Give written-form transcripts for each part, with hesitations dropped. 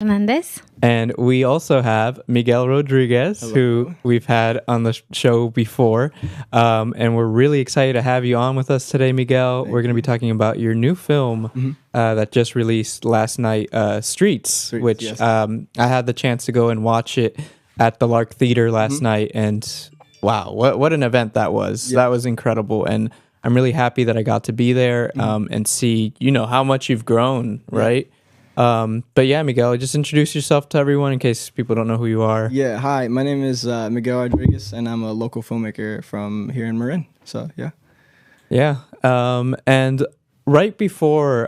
Hernandez. And we also have Miguel Rodriguez, Hello. who we've had on the show before. And we're really excited to have you on with us today, Miguel. We're going to be talking about your new film that just released last night, Streets, which yes. I had the chance to go and watch it at the Lark Theater last night. And wow, what an event that was. That was incredible. And I'm really happy that I got to be there and see, how much you've grown, right? But yeah, Miguel, just introduce yourself to everyone in case people don't know who you are. Yeah, hi. My name is Miguel Rodriguez, and I'm a local filmmaker from here in Marin. So, yeah. Yeah. And right before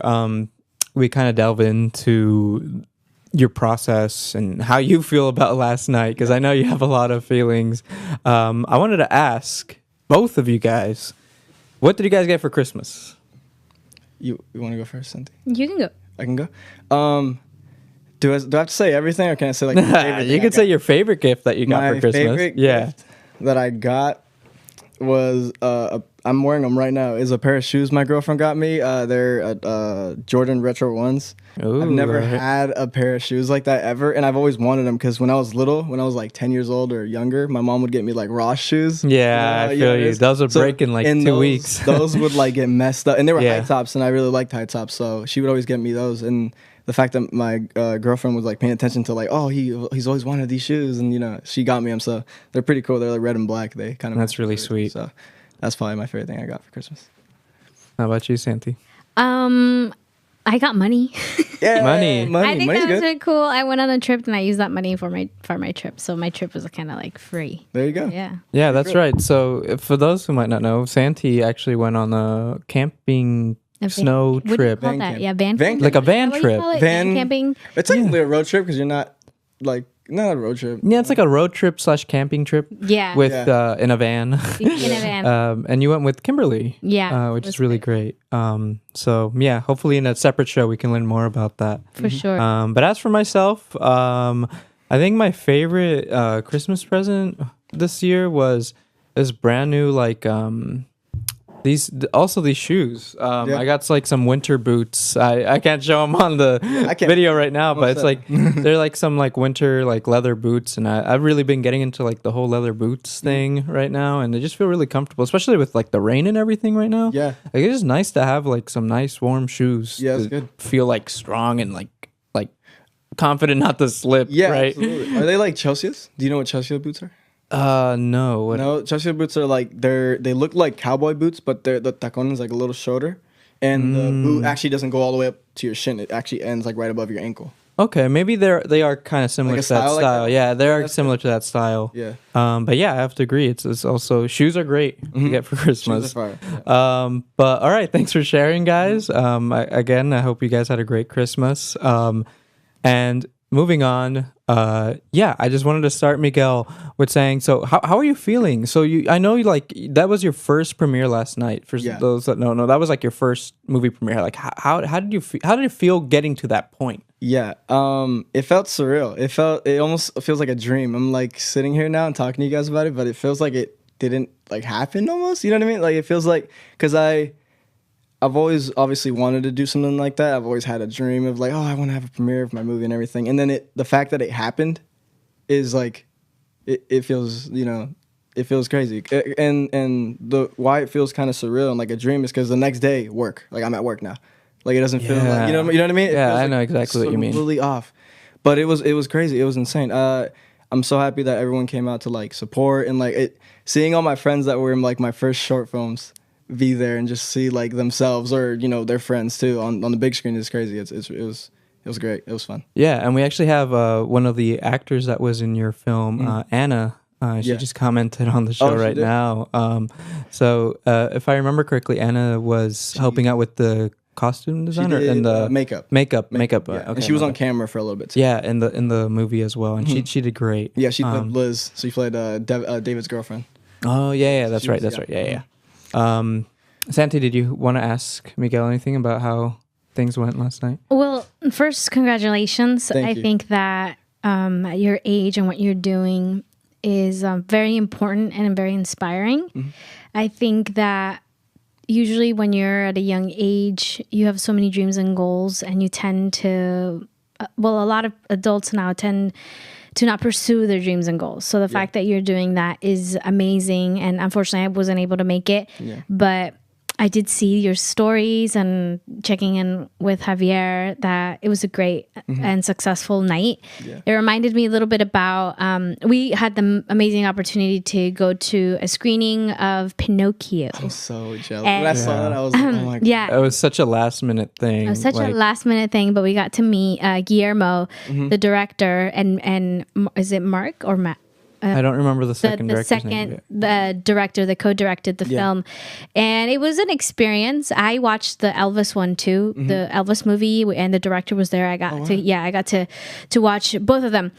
we kind of delve into your process and how you feel about last night, because I know you have a lot of feelings, I wanted to ask both of you guys, what did you guys get for Christmas? You want to go first, Cynthia? You can go. I can go. Do I have to say everything, or can I say like my favorite You thing can say your favorite gift that you got my for Christmas. favorite gift that I got was I'm wearing them right now. Is a pair of shoes my girlfriend got me. They're Jordan Retro ones. Ooh, I've never right. had a pair of shoes like that ever, and I've always wanted them because when I was little, when I was like 10 years old or younger, my mom would get me like Ross shoes. Yeah, I feel you. Those would break in like 2 weeks. Those would like get messed up, and they were Yeah. high tops, and I really liked high tops, so she would always get me those. And the fact that my girlfriend was like paying attention to like, oh, he's always wanted these shoes, and she got me them, so they're pretty cool. They're like red and black. They kind of That's really sweet. So that's probably my favorite thing I got for Christmas. How about you, Santi? I got money. Yeah, Money. I think Money's that was good. really cool. I went on a trip and I used that money for my trip. So my trip was kind of like free. There you go. Yeah. Yeah, that's right. So for those who might not know, Santi actually went on a camping snow What do you trip. call Van that? camp. Yeah, van Van camping. Like a van Is that what you trip. call it? Van- Van camping. It's technically a road trip because you're not not a road trip. Yeah, it's like a road trip / camping trip Yeah. with Yeah. in a van. in a van. And you went with Kimberly. Yeah, which it was is really great. So yeah, hopefully in a separate show we can learn more about that. For sure. But as for myself, I think my favorite Christmas present this year was this brand new these shoes. I got like some winter boots. I can't show them on the video right now, but it's like they're like some like winter like leather boots, and I've really been getting into like the whole leather boots thing right now, and they just feel really comfortable, especially with like the rain and everything right now. Yeah. Like it's just nice to have like some nice warm shoes. Yeah, it's to good. Feel like strong and like confident not to slip. Yeah, right. absolutely. Are they like Chelsea's? Do you know what Chelsea boots are? No. What- No, Chelsea boots are like they look like cowboy boots, but the tacon is like a little shorter, and the boot actually doesn't go all the way up to your shin. It actually ends like right above your ankle. Okay, maybe they are kind of similar Like a to that style like style. that? Yeah, they are That's similar to that style. Yeah. But yeah, I have to agree. It's also shoes are great to get for Christmas. Shoes are fire. Yeah. But all right, thanks for sharing, guys. Again, I hope you guys had a great Christmas. And moving on, I just wanted to start, Miguel, with saying, so how are you feeling? So I know you like that was your first premiere last night. For Yeah. those that no, that was like your first movie premiere. Like how did you feel? How did it feel getting to that point? Yeah, it felt surreal. It almost feels like a dream. I'm like sitting here now and talking to you guys about it, but it feels like it didn't like happen almost. You know what I mean? Like it feels like because I've always obviously wanted to do something like that. I've always had a dream of like, oh, I want to have a premiere of my movie and everything. And then the fact that it happened is like, it feels, it feels crazy. And the why it feels kind of surreal and like a dream is because the next day work, like I'm at work now. Like it doesn't feel like, you know what I mean? It Yeah, feels I like know exactly what you mean. Completely off. But it was crazy. It was insane. I'm so happy that everyone came out to like support and like seeing all my friends that were in like my first short films be there and just see like themselves or their friends too on the big screen is crazy. It was great. It was fun. Yeah, and we actually have one of the actors that was in your film, Anna. She Yeah. just commented on the show she right did? now. So if I remember correctly, Anna was helping out with the costume designer did, and the makeup. Makeup. Yeah. Okay, And she was my on bad. camera for a little bit too. Yeah, in the movie as well, and she did great. Yeah, she played Liz. So she played David's girlfriend. Oh yeah, that's She right. was- That's yeah. right. Yeah. Santi, did you want to ask Miguel anything about how things went last night? Well, first, congratulations. Thank I you. think that at your age and what you're doing is very important and very inspiring. Mm-hmm. I think that usually when you're at a young age, you have so many dreams and goals, and you tend to well, a lot of adults now tend to not pursue their dreams and goals. So the fact that you're doing that is amazing. And unfortunately, I wasn't able to make it, but I did see your stories and checking in with Javier that it was a great and successful night. Yeah. It reminded me a little bit about, we had the amazing opportunity to go to a screening of Pinocchio. I'm so jealous. When I saw that, I was like, oh my God. Yeah. It was such a last minute thing. It was such a last minute thing, but we got to meet Guillermo, the director, and is it Mark or Matt? I don't remember the second director's name. The director that co-directed the film, and it was an experience. I watched the Elvis one too, the Elvis movie, and the director was there. I got to watch both of them.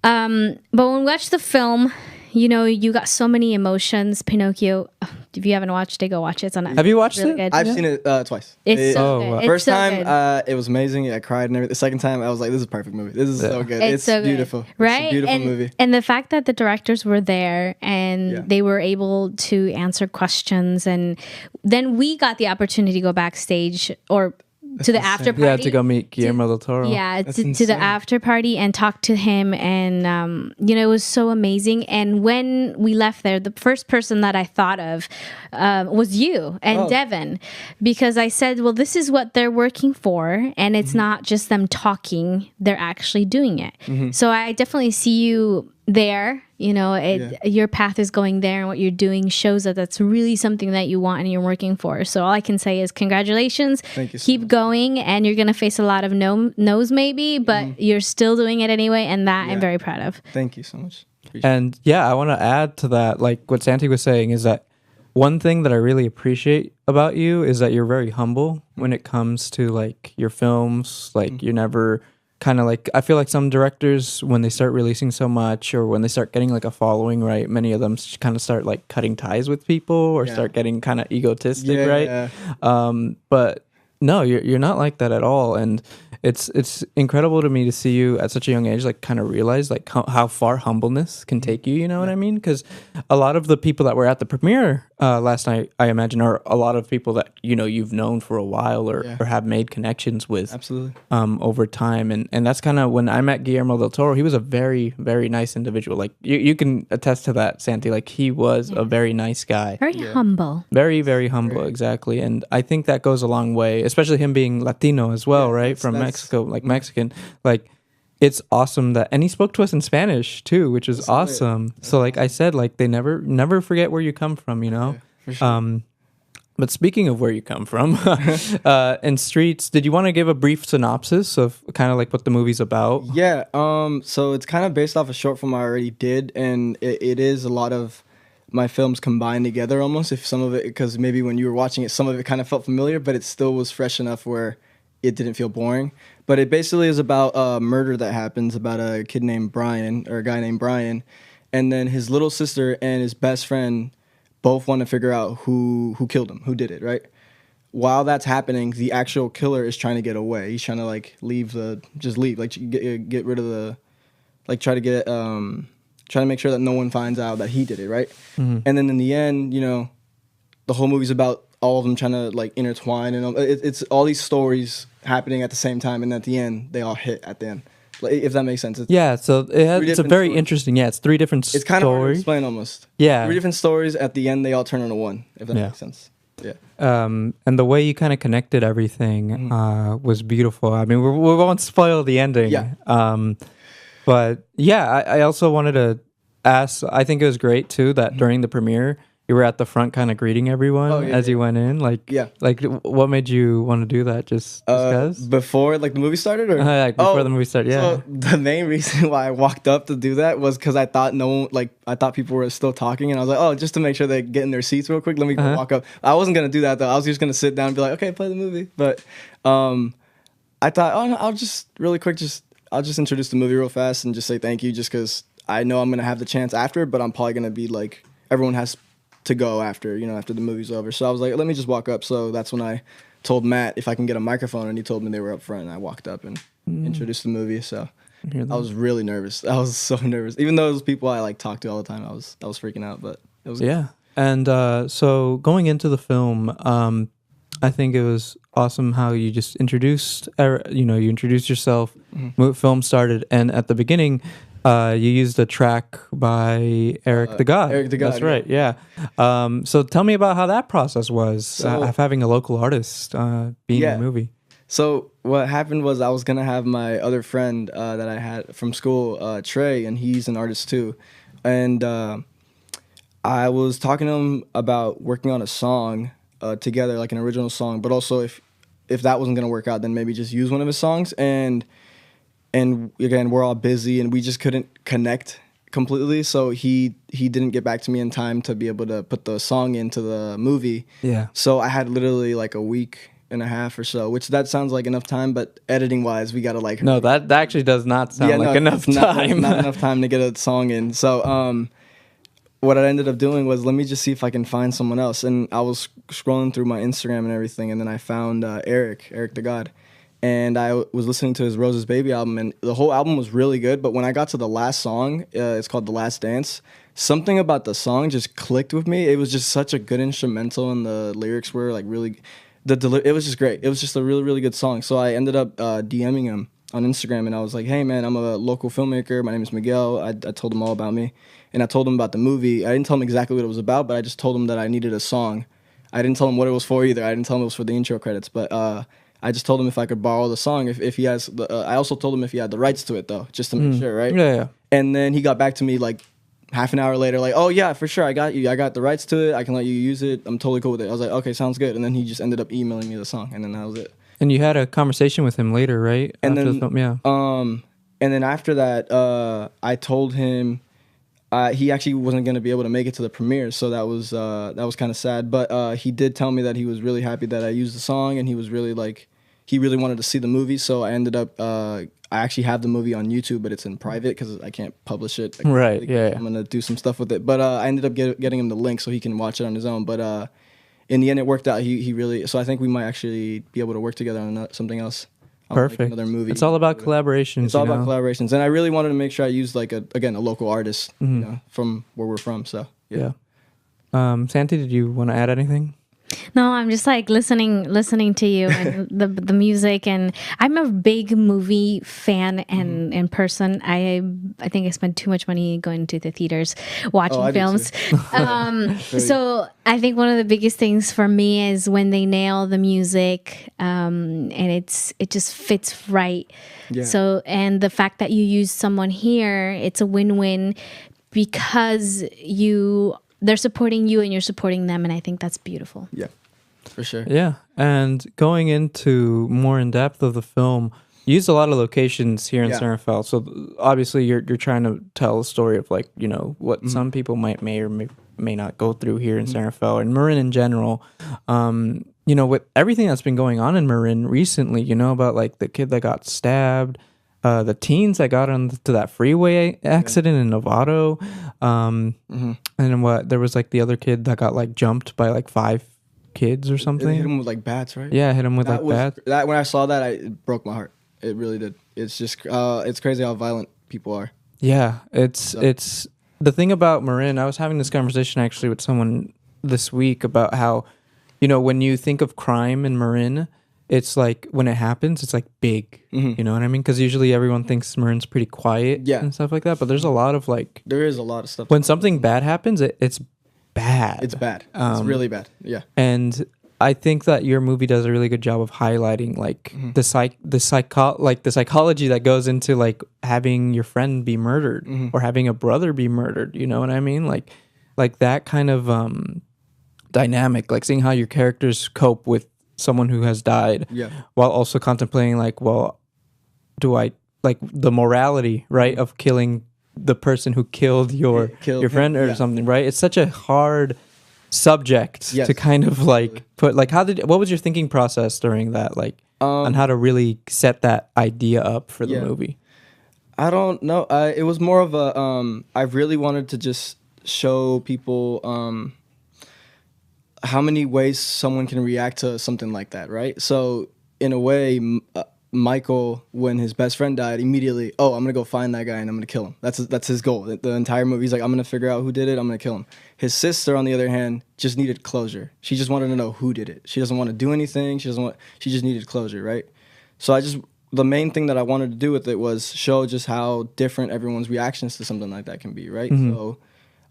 But when we watched the film, you got so many emotions. Pinocchio. If you haven't watched it, go watch it. It's on Netflix. Have you watched really it? Good. I've seen it twice. It's so good. First so time, good. it was amazing. I cried and everything. The second time, I was like, this is a perfect movie. This is so good. It's so beautiful. Good. Right? It's a beautiful movie. And the fact that the directors were there and they were able to answer questions. And then we got the opportunity to go backstage or to the after party. Yeah, to go meet Guillermo del Toro. Yeah, to the after party and talk to him. And, it was so amazing. And when we left there, the first person that I thought of was you and Devin, because I said, well, this is what they're working for. And it's not just them talking, they're actually doing it. So I definitely see you there. Your path is going there, and what you're doing shows that that's really something that you want and you're working for. So all I can say is congratulations. Thank you so Keep much. going, and you're gonna face a lot of no's maybe, but you're still doing it anyway, and that I'm very proud of. Thank you so much. Appreciate And I want to add to that, like what Santi was saying, is that one thing that I really appreciate about you is that you're very humble when it comes to like your films. Like you're never kind of like, I feel like some directors, when they start releasing so much or when they start getting like a following, right, many of them kind of start like cutting ties with people or start getting kind of egotistic, right? But no, you're not like that at all. And it's incredible to me to see you at such a young age, like kind of realize like how far humbleness can take you, you know what I mean? Because a lot of the people that were at the premiere last night, I imagine, are a lot of people that, you've known for a while or have made connections with. Absolutely. Over time. And that's kind of when I met Guillermo del Toro, he was a very, very nice individual. Like you can attest to that, Santi. Like he was a very nice guy. Very humble. Very, very humble, exactly. And I think that goes a long way, especially him being Latino as well, right? From Mexico, like Mexican. Like it's awesome that, and he spoke to us in Spanish too, which is awesome. So like I said, like they never forget where you come from, Yeah, for sure. But speaking of where you come from, and Streets, did you want to give a brief synopsis of kind of like what the movie's about? Yeah. So it's kind of based off a short film I already did, and it is a lot of my films combined together almost. If some of it, because maybe when you were watching it, some of it kind of felt familiar, but it still was fresh enough where it didn't feel boring. But it basically is about a murder that happens about a kid named Brian, or a guy named Brian, and then his little sister and his best friend both want to figure out who killed him, who did it, right? While that's happening, the actual killer is trying to get away. He's trying to like leave, like get rid of the, like try to make sure that no one finds out that he did it, right? And then in the end, the whole movie's about all of them trying to like intertwine, and it's all these stories happening at the same time, and at the end, they all hit at the end. Like, if that makes sense. So it's a very interesting. Yeah, it's three different stories. It's kind of hard to explain almost. Yeah, 3 different stories. At the end, they all turn into one. If that makes sense. Yeah. And the way you kind of connected everything was beautiful. I mean, we won't spoil the ending. Yeah. But yeah, I also wanted to ask. I think it was great too that during the premiere, you were at the front kind of greeting everyone as you went in. Like, like what made you want to do that? Just because? Before like the movie started, or like before the movie started. Yeah. So the main reason why I walked up to do that was because I thought I thought people were still talking, and I was like, oh, just to make sure they get in their seats real quick, let me go walk up. I wasn't gonna do that though. I was just gonna sit down and be like, okay, play the movie. But I thought, oh, no, I'll just introduce the movie real fast and just say thank you, just because I know I'm gonna have the chance after, but I'm probably gonna be like, everyone has to go after the movie's over. So I was like, let me just walk up. So that's when I told Matt if I can get a microphone, and he told me they were up front, and I walked up and introduced the movie. So I was really nervous. I was so nervous. Even though it was people I like talked to all the time, I was freaking out, but it was And so going into the film, I think it was awesome how you just introduced, you introduced yourself, film started, and at the beginning, you used a track by Eric the God. Eric the God, That's right, yeah. So tell me about how that process was, of having a local artist being in the movie. So what happened was I was gonna have my other friend that I had from school, Trey, and he's an artist too, and I was talking to him about working on a song together, like an original song, but also if that wasn't gonna work out, then maybe just use one of his songs. And again, we're all busy and we just couldn't connect completely. So he didn't get back to me in time to be able to put the song into the movie. Yeah. So I had literally like a week and a half or so, which that sounds like enough time, but editing wise, we gotta like. No, that actually does not sound like enough time. Not enough time to get a song in. So what I ended up doing was, let me just see if I can find someone else. And I was scrolling through my Instagram and everything, and then I found Eric the God. And I was listening to his Rose's Baby album, and the whole album was really good. But when I got to the last song, it's called The Last Dance, something about the song just clicked with me. It was just such a good instrumental, and the lyrics were like really, it was just great. It was just a really, really good song. So I ended up DMing him on Instagram, and I was like, hey man, I'm a local filmmaker. My name is Miguel. I told him all about me. And I told him about the movie. I didn't tell him exactly what it was about, but I just told him that I needed a song. I didn't tell him what it was for either. I didn't tell him it was for the intro credits, but I just told him if I could borrow the song, if he has I also told him if he had the rights to it though, just to make sure, right? Yeah. And then he got back to me like half an hour later, like, oh yeah, for sure, I got you. I got the rights to it. I can let you use it. I'm totally cool with it. I was like, okay, sounds good. And then he just ended up emailing me the song, and then that was it. And you had a conversation with him later, right? And after then, the film, yeah. And then after that, I told him he actually wasn't going to be able to make it to the premiere, so that was kind of sad. But he did tell me that he was really happy that I used the song, and he was really he really wanted to see the movie. So I ended up I actually have the movie on YouTube, but it's in private because I can't publish it. Right. Yeah. I'm gonna do some stuff with it, but I ended up getting him the link so he can watch it on his own. But in the end, it worked out. He really. So I think we might actually be able to work together on something else. Perfect. Like another movie. It's all about collaborations. It's all about collaborations, and I really wanted to make sure I used like a local artist, from where we're from. So yeah. Santi, did you want to add anything? No, I'm just like listening to you and the music, and I'm a big movie fan and in person. I think I spend too much money going to the theaters watching films. So I think one of the biggest things for me is when they nail the music, and it just fits right. Yeah. So, and the fact that you use someone here, it's a win-win because they're supporting you and you're supporting them, and I think that's beautiful. Yeah, for sure. Yeah, and going into more in depth of the film, you used a lot of locations here in Sernfeld. So obviously you're trying to tell a story of like, what some people may or may not go through here in Sernfeld and Marin in general. With everything that's been going on in Marin recently, about like the kid that got stabbed, the teens that got onto that freeway accident in Novato, and then there was like the other kid that got like jumped by like 5 kids or something. It hit him with like bats, right? Yeah, hit him with bats. That when I saw that, it broke my heart. It really did. It's just it's crazy how violent people are. Yeah, it's the thing about Marin. I was having this conversation actually with someone this week about how, when you think of crime in Marin, it's like when it happens, it's like big. You know what I mean? Because usually everyone thinks Marin's pretty quiet and stuff like that. But there's a lot of like... There is a lot of stuff. When something bad happens, it's bad. It's bad. It's really bad. Yeah. And I think that your movie does a really good job of highlighting like the psychology that goes into like having your friend be murdered or having a brother be murdered. You know what I mean? Like that kind of dynamic, like seeing how your characters cope with someone who has died, while also contemplating like, well, do I like the morality, right, of killing the person who killed your friend or something, right? It's such a hard subject to kind of like put like what was your thinking process during that, like on how to really set that idea up for the movie? I don't know. It was more of a I really wanted to just show people how many ways someone can react to something like that, right? So in a way, Michael, when his best friend died, immediately, oh, I'm gonna go find that guy and I'm gonna kill him. That's his goal. The entire movie, he's like, I'm gonna figure out who did it. I'm gonna kill him. His sister, on the other hand, just needed closure. She just wanted to know who did it. She doesn't want to do anything. She just needed closure, right? So the main thing that I wanted to do with it was show just how different everyone's reactions to something like that can be, right? Mm-hmm. So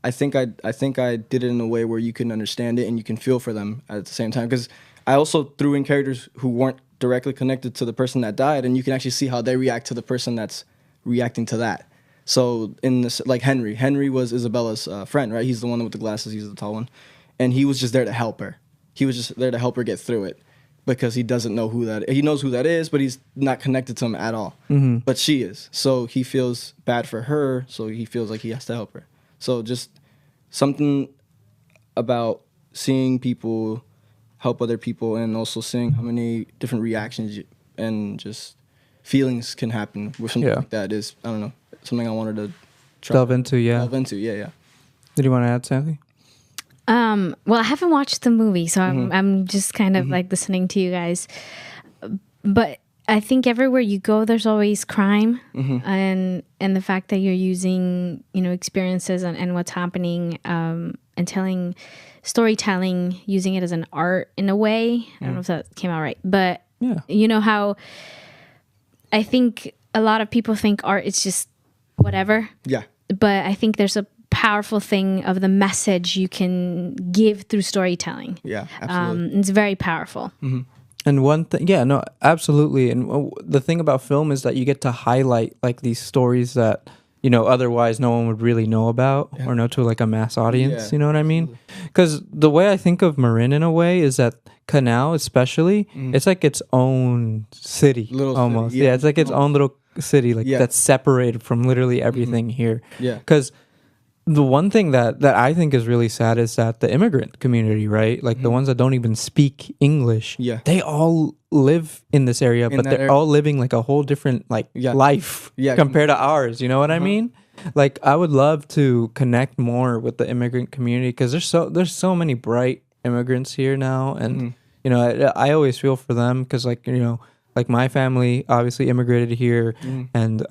I think I did it in a way where you can understand it and you can feel for them at the same time. Because I also threw in characters who weren't directly connected to the person that died, and you can actually see how they react to the person that's reacting to that. So in this, like Henry was Isabella's friend, right? He's the one with the glasses. He's the tall one, and he was just there to help her. He was just there to help her get through it because he doesn't know who that. He knows who that is, but he's not connected to him at all. Mm-hmm. But she is, so he feels bad for her. So he feels like he has to help her. So just something about seeing people help other people, and also seeing how many different reactions and just feelings can happen with something like that is, I don't know, something I wanted to delve into. Yeah. Did you want to add something? Well, I haven't watched the movie, so I'm just kind of like listening to you guys. But I think everywhere you go, there's always crime, and the fact that you're using, experiences and what's happening, and telling storytelling, using it as an art in a way. I don't know if that came out right, but you know how I think a lot of people think art is just whatever. Yeah. But I think there's a powerful thing of the message you can give through storytelling. Yeah, absolutely. It's very powerful. Mm-hmm. And one thing, absolutely. And the thing about film is that you get to highlight like these stories that, otherwise no one would really know about or know to like a mass audience. Yeah, you know what I mean? Because the way I think of Marin in a way is that Canal, especially, it's like its own city, almost. City, yeah. It's like its own little city, like that's separated from literally everything here. Yeah. Because the one thing that I think is really sad is that the immigrant community, right? Like the ones that don't even speak English, they all live in this area, but they're all living like a whole different life compared to ours. You know what I mean? Like I would love to connect more with the immigrant community because there's so many bright immigrants here now, and I always feel for them because like my family obviously immigrated here, and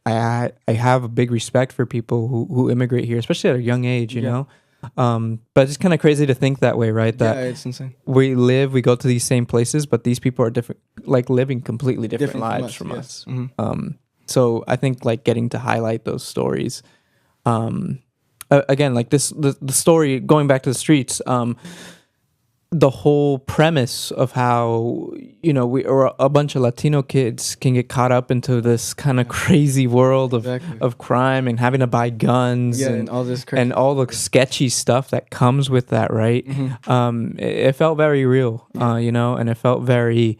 I have a big respect for people who immigrate here, especially at a young age, you know. But it's kind of crazy to think that way, right? That it's insane. We go to these same places, but these people are different, like living completely different lives from us. So I think like getting to highlight those stories, again, like the story going back to the streets, the whole premise of how we or a bunch of Latino kids can get caught up into this kind of crazy world of crime and having to buy guns and all this crazy and all the sketchy stuff that comes with that, right? It felt very real, and it felt very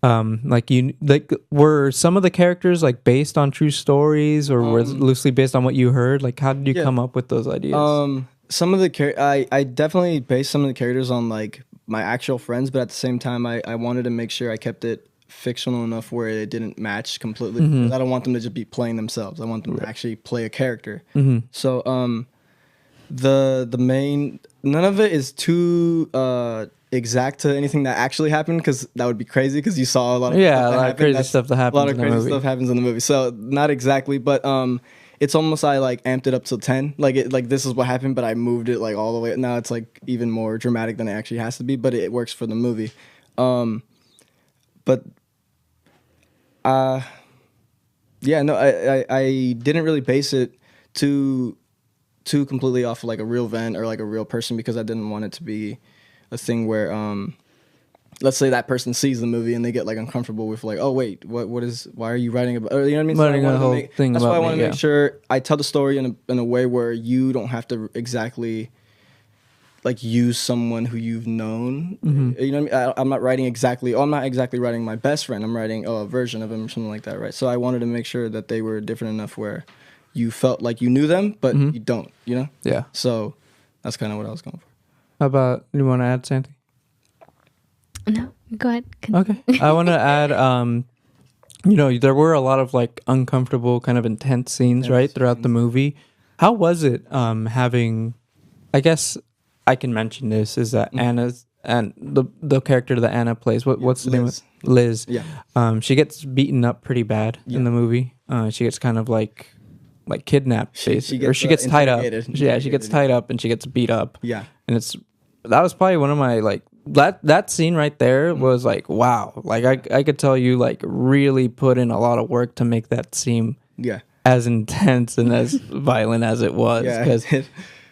were some of the characters like based on true stories, or were loosely based on what you heard? Like how did you come up with those ideas? Some of the I definitely based some of the characters on like my actual friends, but at the same time I wanted to make sure I kept it fictional enough where it didn't match completely. I don't want them to just be playing themselves. I want them to actually play a character. So the main, none of it is too exact to anything that actually happened, because that would be crazy, because you saw a lot of crazy stuff that happens. A lot of crazy stuff happens in the movie. So not exactly, but it's almost I like amped it up to 10. Like this is what happened, but I moved it like all the way. Now it's like even more dramatic than it actually has to be, but it works for the movie. But I didn't really base it too completely off of like a real event or like a real person, because I didn't want it to be a thing where let's say that person sees the movie and they get like uncomfortable with like, oh wait, why are you writing about, or, you know what I mean? Writing a whole thing that's about why I want to me, make sure I tell the story in a way where you don't have to exactly like use someone who you've known. You know what I mean? I'm not exactly writing my best friend. I'm writing a version of him or something like that, right? So I wanted to make sure that they were different enough where you felt like you knew them, but you don't, you know? Yeah. So that's kind of what I was going for. How about, you want to add something? No, go ahead. Okay. I want to add, there were a lot of like uncomfortable kind of intense scenes, right, throughout the movie. How was it having, I guess I can mention this, is that and the character that Anna plays, what's the name of Liz? Yeah. She gets beaten up pretty bad in the movie. She gets kind of like kidnapped, she gets tied up. interrogated. She gets tied up and she gets beat up. Yeah. And that was probably one of my like that scene right there was like, wow. Like I could tell you like really put in a lot of work to make that seem as intense and as violent as it was, because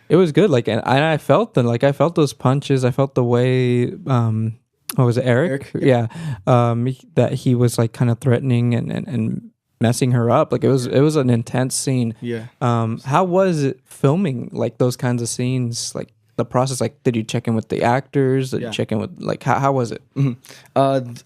it was good. Like, and I felt I felt those punches. I felt the way what was it, Eric? Yeah. That he was like kind of threatening and messing her up. Like it was an intense scene. Yeah. How was it filming like those kinds of scenes? Like the process, like did you check in with the actors? Did you check in with like how was it?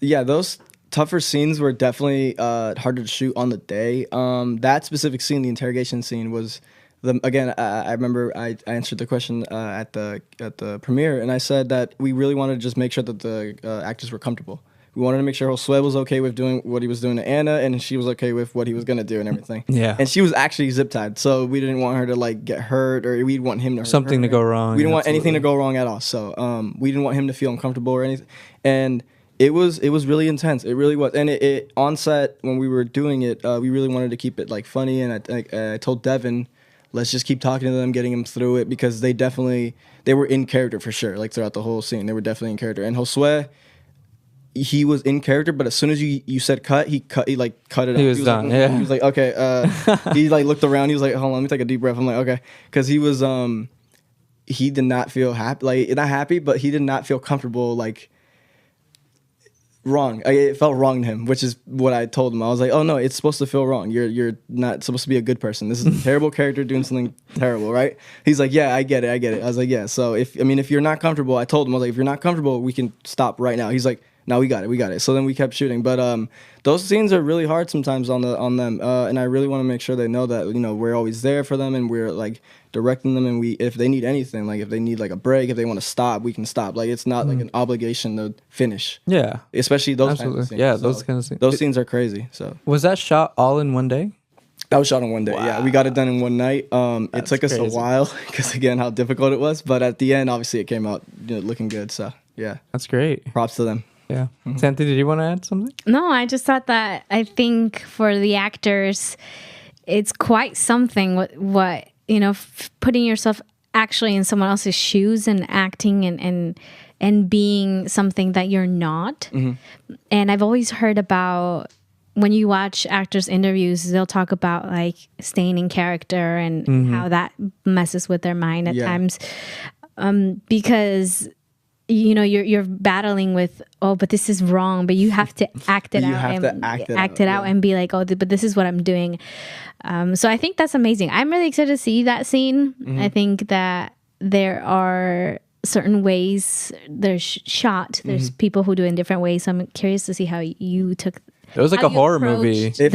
Yeah, those tougher scenes were definitely harder to shoot on the day. That specific scene, the interrogation scene, was I remember I answered the question at the premiere, and I said that we really wanted to just make sure that the actors were comfortable. We wanted to make sure Josue was okay with doing what he was doing to Anna, and she was okay with what he was gonna do and everything. Yeah. And she was actually zip tied, so we didn't want her to like get hurt, or we'd want him to something to go wrong. We didn't want anything to go wrong at all. So we didn't want him to feel uncomfortable or anything. And it was really intense. It really was. And it on set when we were doing it, we really wanted to keep it like funny. And I told Devin, let's just keep talking to them, getting them through it, because they were in character for sure. Like throughout the whole scene, they were definitely in character. And Josue, he was in character, but as soon as you said cut, he cut it out. He was done. Yeah. He was like, okay. He like looked around. He was like, hold on, let me take a deep breath. I'm like, okay, because he was he did not feel happy, like not happy, but he did not feel comfortable, like wrong. It felt wrong to him, which is what I told him. I was like, oh no, it's supposed to feel wrong. You're not supposed to be a good person. This is a terrible character doing something terrible, right? He's like, yeah, I get it. I was like, yeah. So if you're not comfortable, I told him, I was like, if you're not comfortable, we can stop right now. He's like, no, we got it. So then we kept shooting, but those scenes are really hard sometimes on them, and I really want to make sure they know that we're always there for them, and we're like directing them, and if they need anything, like if they need like a break, if they want to stop, we can stop. Like it's not like an obligation to finish. Yeah, especially those absolutely. Kinds of scenes. Yeah, those kind of scenes. Those scenes are crazy. So was that shot all in one day? That was shot in one day. Wow. Yeah, we got it done in one night. It took us a while because again how difficult it was, but at the end, obviously, it came out looking good. So yeah, that's great. Props to them. Yeah. Santi, did you want to add something? No, I just thought that I think for the actors, it's quite something what putting yourself actually in someone else's shoes and acting and being something that you're not. And I've always heard about when you watch actors' interviews, they'll talk about like staying in character and how that messes with their mind at times, because you're battling with, but this is wrong, but you have to act it out and be like, but this is what I'm doing. So I think that's amazing. I'm really excited to see that scene. I think that there are certain ways there's shot. There's people who do it in different ways. So I'm curious to see how you took. It was like a horror movie. It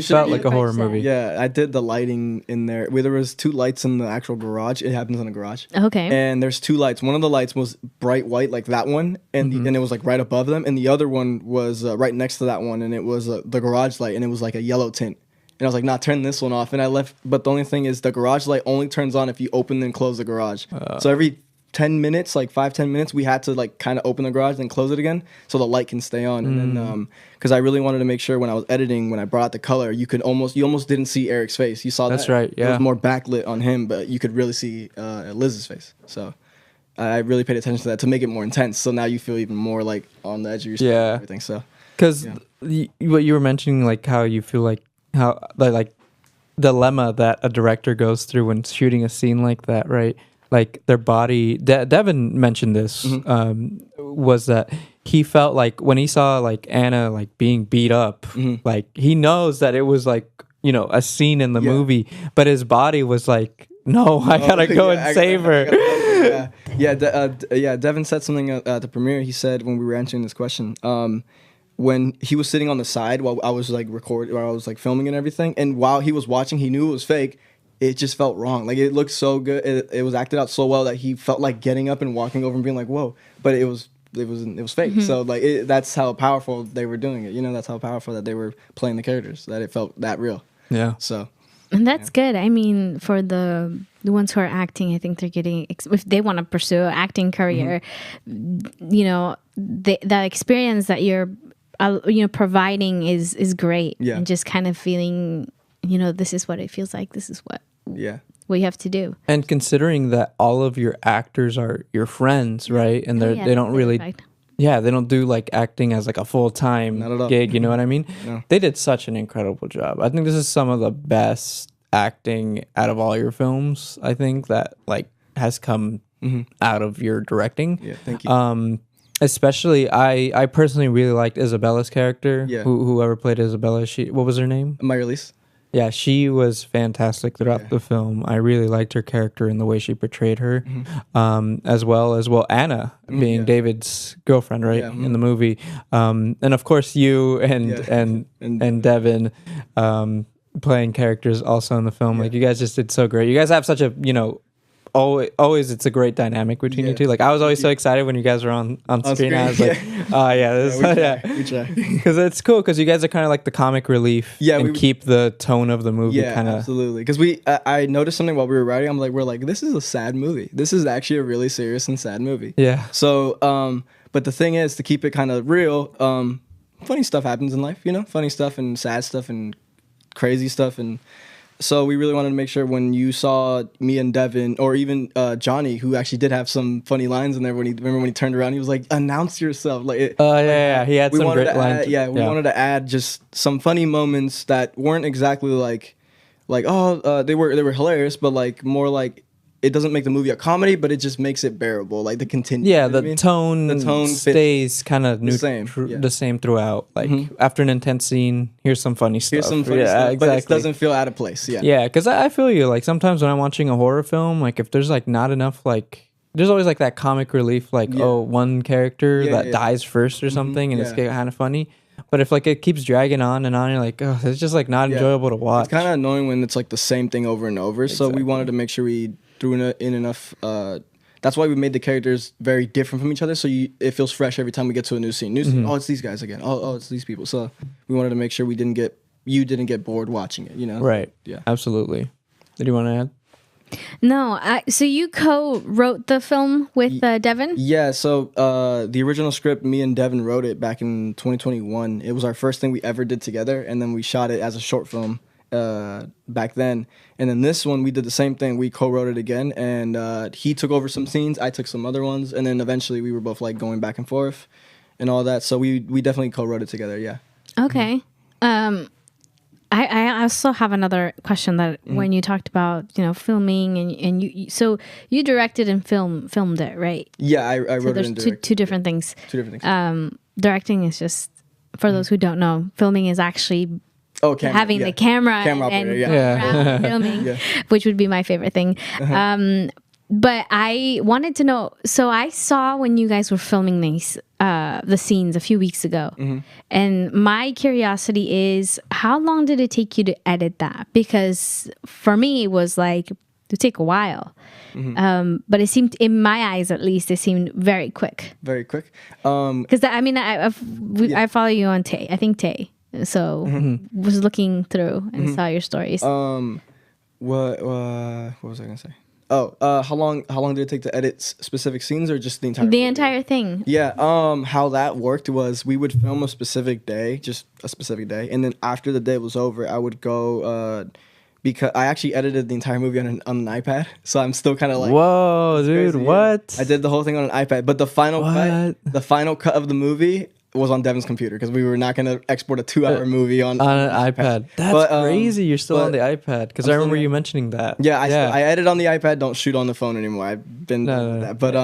felt like a horror movie. Yeah, I did the lighting in there. There was 2 lights in the actual garage. It happens in the garage. Okay. And there's 2 lights. One of the lights was bright white, like that one, and and it was like right above them. And the other one was right next to that one, and it was the garage light, and it was like a yellow tint. And I was like, nah, turn this one off. And I left. But the only thing is, the garage light only turns on if you open and close the garage. So every 10 minutes, like 5-10 minutes, we had to like kind of open the garage and close it again so the light can stay on. And then because I really wanted to make sure when I was editing, when I brought out the color, you almost didn't see Eric's face. You saw that's right. Yeah, it was more backlit on him, but you could really see Liz's face. So I really paid attention to that to make it more intense. So now you feel even more like on the edge of your seat and everything. So because what you were mentioning, like how you feel like how like dilemma that a director goes through when shooting a scene like that, right? Like their body, Devin mentioned this, was that he felt like when he saw like Anna like being beat up, like he knows that it was like, a scene in the movie, but his body was like, no, I gotta go and save her. Devin said something at the premiere. He said when we were answering this question, when he was sitting on the side while I was like recording, while I was like filming and everything, and while he was watching, he knew it was fake. It just felt wrong. Like it looked so good. It was acted out so well that he felt like getting up and walking over and being like, "Whoa!" But it was fake. So like that's how powerful they were doing it. That's how powerful that they were playing the characters. That it felt that real. Yeah. So And that's good. I mean, for the ones who are acting, I think they're getting, if they want to pursue an acting career, you know, the experience that you're, providing is great. Yeah. And just kind of feeling, this is what it feels like. This is what you have to do. And considering that all of your actors are your friends, right? And they don't really, they don't do like acting as like a full-time gig, you know what I mean? No. They did such an incredible job. I think this is some of the best acting out of all your films, I think, that like has come out of your directing. Yeah, thank you. Especially, I personally really liked Isabella's character. Yeah. Whoever played Isabella, what was her name? My release. Yeah, she was fantastic throughout the film. I really liked her character and the way she portrayed her, as well as Anna being David's girlfriend, right, in the movie, and of course you and Devin playing characters also in the film. Like you guys just did so great. You guys have such a always it's a great dynamic between you two. Like I was always so excited when you guys were on screen. I was like, oh yeah, we try. Because it's cool because you guys are kind of like the comic relief and keep the tone of the movie kind of. Absolutely. Because I noticed something while we were writing. We're like, this is a sad movie. This is actually a really serious and sad movie. Yeah. So, but the thing is, to keep it kind of real, funny stuff happens in life, funny stuff and sad stuff and crazy stuff. And so we really wanted to make sure when you saw me and Devin, or even Johnny, who actually did have some funny lines in there, when he turned around, he was like, "Announce yourself!" Like, he had some great lines. We wanted to add just some funny moments that weren't exactly like they were hilarious, but like more like it doesn't make the movie a comedy, but it just makes it bearable. Like the continue. Yeah, the tone stays kind of the same throughout. Like after an intense scene, here's some funny stuff. Exactly. But it doesn't feel out of place. Yeah, because I feel you. Like sometimes when I'm watching a horror film, like if there's like not enough like. There's always like that comic relief, like one character that dies first or something, and it's kind of funny. But if like it keeps dragging on and on, you're like, oh, it's just like not enjoyable to watch. It's kind of annoying when it's like the same thing over and over. Exactly. So we wanted to make sure we threw in enough. That's why we made the characters very different from each other. So it feels fresh every time we get to a new scene. Oh, it's these guys again. Oh, it's these people. So we wanted to make sure you didn't get bored watching it. Right. Yeah. Absolutely. Did you want to add? No, so you co-wrote the film with Devin? Yeah, so the original script, me and Devin wrote it back in 2021. It was our first thing we ever did together, and then we shot it as a short film back then. And then this one, we did the same thing. We co-wrote it again, and he took over some scenes, I took some other ones, and then eventually we were both like going back and forth and all that. So we definitely co-wrote it together, yeah. Okay. I also have another question that when you talked about filming and you directed and filmed it, right? Yeah, I wrote it and directed. Two different things. Directing is just, for those who don't know, filming is actually having the camera and filming, which would be my favorite thing. But I wanted to know, so I saw when you guys were filming these the scenes a few weeks ago, and my curiosity is, how long did it take you to edit that? Because for me, it was like, it would take a while. But it seemed, in my eyes at least, it seemed very quick. Very quick. Because I follow you on Tay. I think Tay. So was looking through and saw your stories. What was I gonna say? How long did it take to edit specific scenes, or just the entire movie? Entire thing? Yeah. How that worked was we would film a specific day, just a specific day, and then after the day was over, I would go because I actually edited the entire movie on an iPad, so I'm still kind of like, whoa, dude, crazy, what? I did the whole thing on an iPad, but the final cut of the movie was on Devin's computer, because we were not going to export a 2-hour movie on an iPad. That's crazy. You're still on the iPad, because I remember you mentioning that. Yeah, I edit on the iPad. Don't shoot on the phone anymore. I've been that. But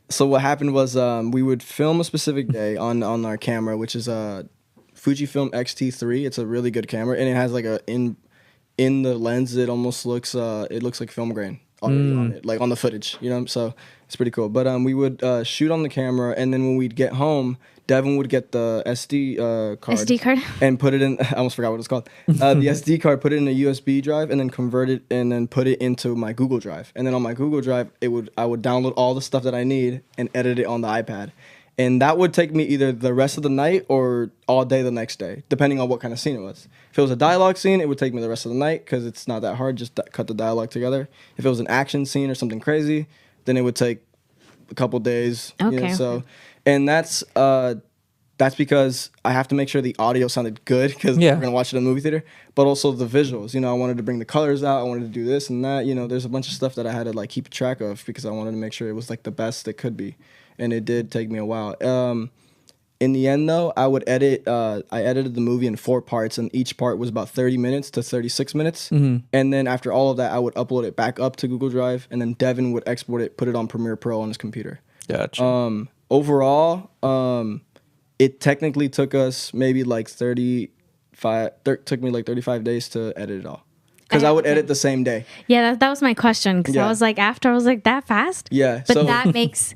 so what happened was we would film a specific day on our camera, which is a Fujifilm X-T3. It's a really good camera, and it has like in the lens, it almost looks like film grain already on it, like on the footage, so it's pretty cool. But we would shoot on the camera, and then when we'd get home, Devin would get the SD card and put it in. I almost forgot what it's called. The SD card, put it in a USB drive, and then convert it, and then put it into my Google Drive. And then on my Google Drive, I would download all the stuff that I need and edit it on the iPad. And that would take me either the rest of the night or all day the next day, depending on what kind of scene it was. If it was a dialogue scene, it would take me the rest of the night because it's not that hard. Just cut the dialogue together. If it was an action scene or something crazy, then it would take a couple days. Okay. So, and that's because I have to make sure the audio sounded good because Yeah. we're going to watch it in the movie theater, but also the visuals. I wanted to bring the colors out. I wanted to do this and that. There's a bunch of stuff that I had to like keep track of because I wanted to make sure it was like the best it could be. And it did take me a while. In the end, though, I would edit. I edited the movie in 4 parts, and each part was about 30 minutes to 36 minutes. And then after all of that, I would upload it back up to Google Drive, and then Devin would export it, put it on Premiere Pro on his computer. Gotcha. Overall, it technically took us maybe like 35 days to edit it all. Because I would edit the same day. Yeah, that was my question. Because I was like, that fast? Yeah. But that makes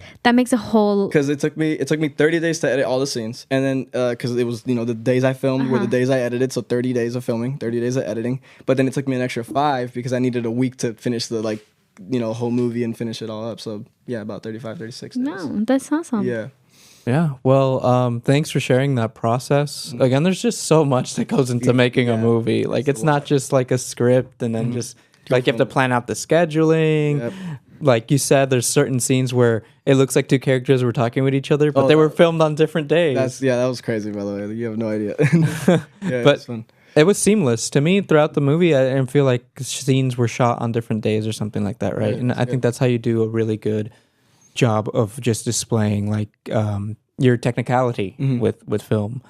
a whole. Because it took me 30 days to edit all the scenes, and then because it was the days I filmed were the days I edited, so 30 days of filming, 30 days of editing. But then it took me an extra 5 because I needed a week to finish the whole movie and finish it all up. So yeah, about 35, 36 days. No, that's awesome. Yeah. Yeah. Well, thanks for sharing that process. Again, there's just so much that goes into making a movie. Like, it's not just like a script and then just like you have to plan out the scheduling. Yep. Like you said, there's certain scenes where it looks like 2 characters were talking with each other, but they were filmed on different days. That was crazy, by the way. You have no idea. Yeah, But it's fun. it was seamless to me throughout the movie. I didn't feel like scenes were shot on different days or something like that, right? Yeah, And I think that's how you do a really good job of just displaying like your technicality with film.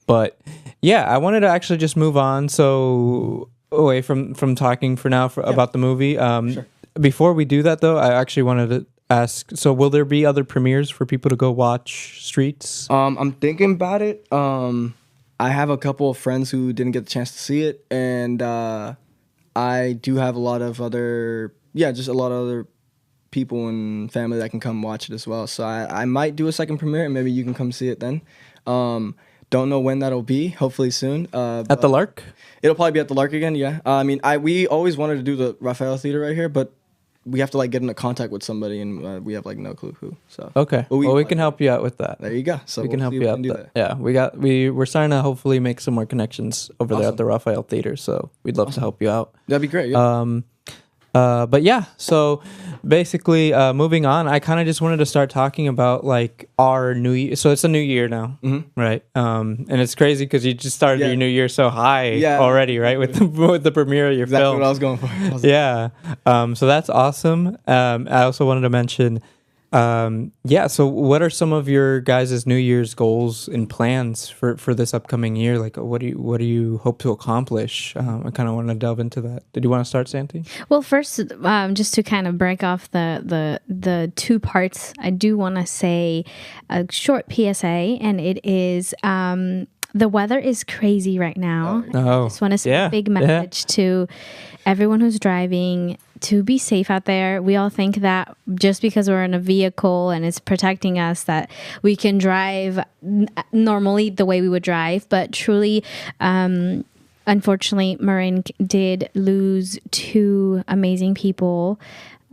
But yeah, I wanted to actually just move on away from talking for now about the movie. Sure. Before we do that though, I actually wanted to ask, so will there be other premieres for people to go watch Streets? I'm thinking about it. I have a couple of friends who didn't get the chance to see it, and I do have a lot of other people and family that can come watch it as well. So I might do a second premiere, and maybe you can come see it then. Don't know when that'll be. Hopefully soon. At the Lark? It'll probably be at the Lark again. Yeah. We always wanted to do the Raphael Theater right here, but we have to get into contact with somebody, and we have no clue who. So okay. Well, we can help you out with that. There you go. So we can help you out. Yeah, we're starting to hopefully make some more connections over there at the Raphael Theater. So we'd love to help you out. That'd be great. Yeah. But yeah, so basically, moving on, I kind of just wanted to start talking about our new year. So it's a new year now, right? And it's crazy because you just started your new year so high already, right? With the premiere of your film. Exactly what I was going for. Yeah. So that's awesome. I also wanted to mention, so what are some of your guys' New Year's goals and plans for this upcoming year? Like, what do you hope to accomplish? I kind of want to delve into that. Did you want to start, Santi? Well, first, just to kind of break off the 2 parts, I do want to say a short PSA, and it is the weather is crazy right now. Oh, I just want to say a big message to everyone who's driving to be safe out there. We all think that just because we're in a vehicle and it's protecting us that we can drive normally the way we would drive, but truly, unfortunately, Marin did lose 2 amazing people,